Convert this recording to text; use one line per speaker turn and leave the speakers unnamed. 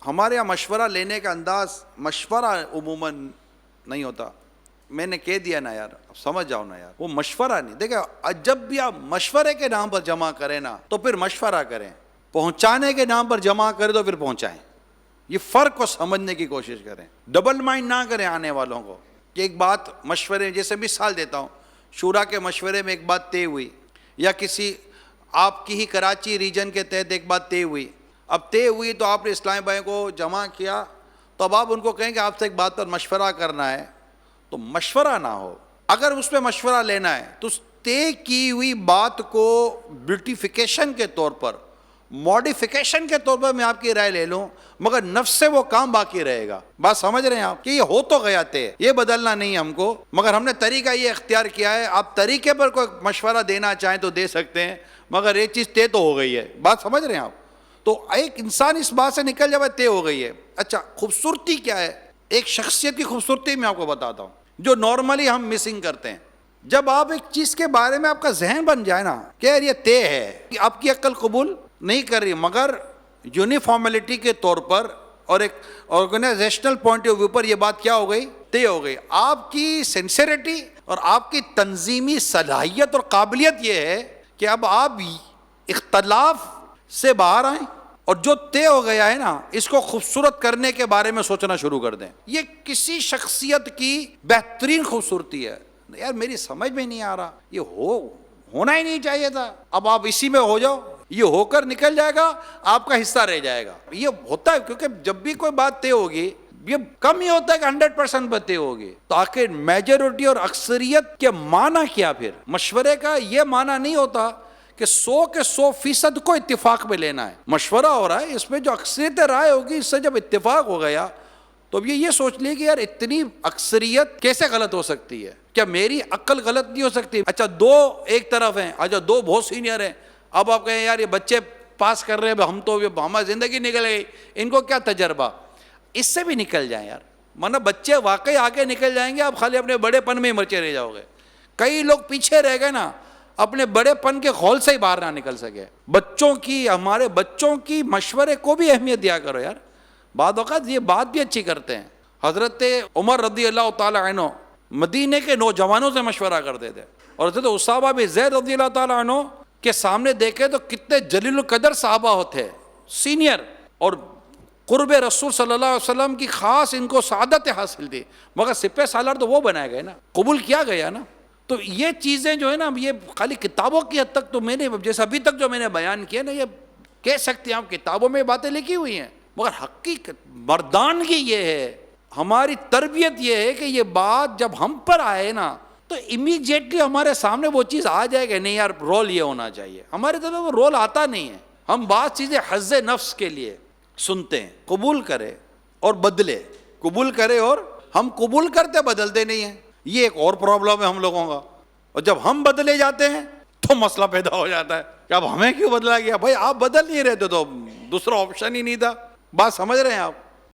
ہمارے یہاں مشورہ لینے کا انداز مشورہ عموماً نہیں ہوتا. میں نے کہہ دیا نا یار, اب سمجھ جاؤ نا یار, وہ مشورہ نہیں. دیکھیں جب بھی آپ مشورے کے نام پر جمع کریں نا تو پھر مشورہ کریں, پہنچانے کے نام پر جمع کریں تو پھر پہنچائیں. یہ فرق کو سمجھنے کی کوشش کریں, ڈبل مائنڈ نہ کریں آنے والوں کو کہ ایک بات مشورے, جیسے مثال دیتا ہوں, شورا کے مشورے میں ایک بات طے ہوئی, یا کسی آپ کی ہی کراچی ریجن کے تحت ایک بات طے ہوئی. اب طے ہوئی تو آپ نے اسلامی بھائی کو جمع کیا, تو اب آپ ان کو کہیں کہ آپ سے ایک بات پر مشورہ کرنا ہے, تو مشورہ نہ ہو. اگر اس پہ مشورہ لینا ہے تو اس طے کی ہوئی بات کو بیوٹیفیکیشن کے طور پر, ماڈیفیکیشن کے طور پر میں آپ کی رائے لے لوں, مگر نفس سے وہ کام باقی رہے گا. بات سمجھ رہے ہیں آپ کہ یہ ہو تو گیا طے, یہ بدلنا نہیں ہم کو, مگر ہم نے طریقہ یہ اختیار کیا ہے. آپ طریقے پر کوئی مشورہ دینا چاہیں تو دے سکتے ہیں, مگر یہ چیز طے تو ہو گئی ہے. بات سمجھ رہے ہیں آپ؟ تو ایک انسان اس بات سے نکل جائے طے ہو گئی ہے. اچھا, خوبصورتی کیا ہے؟ ایک شخصیت کی خوبصورتی میں آپ کو بتاتا ہوں جو نارملی ہم مسنگ کرتے ہیں. جب آپ ایک چیز کے بارے میں آپ کا ذہن بن جائے نا کہ یار یہ طے ہے, آپ کی عقل قبول نہیں کر رہی, مگر یونیفارملٹی کے طور پر اور ایک آرگنائزیشنل پوائنٹ آف ویو پر یہ بات کیا ہو گئی, طے ہو گئی. آپ کی سنسیریٹی اور آپ کی تنظیمی صلاحیت اور قابلیت یہ ہے کہ اب آپ اختلاف سے باہر آئیں اور جو طے ہو گیا ہے نا اس کو خوبصورت کرنے کے بارے میں سوچنا شروع کر دیں. یہ کسی شخصیت کی بہترین خوبصورتی ہے. یار میری سمجھ میں نہیں آ رہا, یہ ہونا ہی نہیں چاہیے تھا, اب آپ اسی میں ہو جاؤ, یہ ہو کر نکل جائے گا, آپ کا حصہ رہ جائے گا. یہ ہوتا ہے کیونکہ جب بھی کوئی بات طے ہوگی یہ کم ہی ہوتا ہے کہ 100% پر طے ہوگی. تو آخر میجورٹی اور اکثریت کے معنی کیا؟ پھر مشورے کا یہ معنی نہیں ہوتا کہ 100% کو اتفاق میں لینا ہے. مشورہ ہو رہا ہے, اس میں جو اکثریت رائے ہوگی اس سے جب اتفاق ہو گیا تو اب یہ سوچ لیے کہ یار اتنی اکثریت کیسے غلط ہو سکتی ہے, کیا میری عقل غلط نہیں ہو سکتی؟ اچھا دو ایک طرف ہیں, اچھا دو بہت سینئر ہیں, اب آپ کہیں یار یہ بچے پاس کر رہے ہیں, ہم تو ہماری زندگی نکل گئی, ان کو کیا تجربہ؟ اس سے بھی نکل جائیں یار, ورنہ بچے واقعی آگے نکل جائیں گے, آپ خالی اپنے بڑے پن میں مرچے رہ جاؤ گے. کئی لوگ پیچھے رہ گئے نا, اپنے بڑے پن کے خول سے ہی باہر نہ نکل سکے. بچوں کی, ہمارے بچوں کی مشورے کو بھی اہمیت دیا کرو یار. بعض اوقات یہ بات بھی اچھی کرتے ہیں. حضرت عمر رضی اللہ تعالیٰ عنہ مدینے کے نوجوانوں سے مشورہ کرتے تھے, اور حضرت اسامہ بن زید رضی اللہ تعالیٰ عنہ کے سامنے دیکھے تو کتنے جلیل القدر صحابہ ہوتے, سینئر, اور قرب رسول صلی اللہ علیہ وسلم کی خاص ان کو سعادت حاصل تھی, مگر سپہ سالار تو وہ بنائے گئے نا, قبول کیا گیا نا. تو یہ چیزیں جو ہے نا, یہ خالی کتابوں کی حد تک تو میں نے, جیسے ابھی تک جو میں نے بیان کیا نا, یہ کہہ سکتے ہیں آپ کتابوں میں باتیں لکھی ہوئی ہیں, مگر حقیقت مردانگی یہ ہے, ہماری تربیت یہ ہے کہ یہ بات جب ہم پر آئے نا تو امیڈیٹلی ہمارے سامنے وہ چیز آ جائے گا, نہیں یار رول یہ ہونا چاہیے. ہمارے طرف وہ رول آتا نہیں ہے, ہم بعض چیزیں حظ نفس کے لیے سنتے ہیں. قبول کرے اور بدلے, قبول کرے, اور ہم قبول کرتے بدلتے نہیں ہیں. یہ ایک اور پرابلم ہے ہم لوگوں کا, اور جب ہم بدلے جاتے ہیں تو مسئلہ پیدا ہو جاتا ہے کہ اب ہمیں کیوں بدلا گیا. بھائی آپ بدل نہیں رہتے تو دوسرا آپشن ہی نہیں تھا. بات سمجھ رہے ہیں آپ؟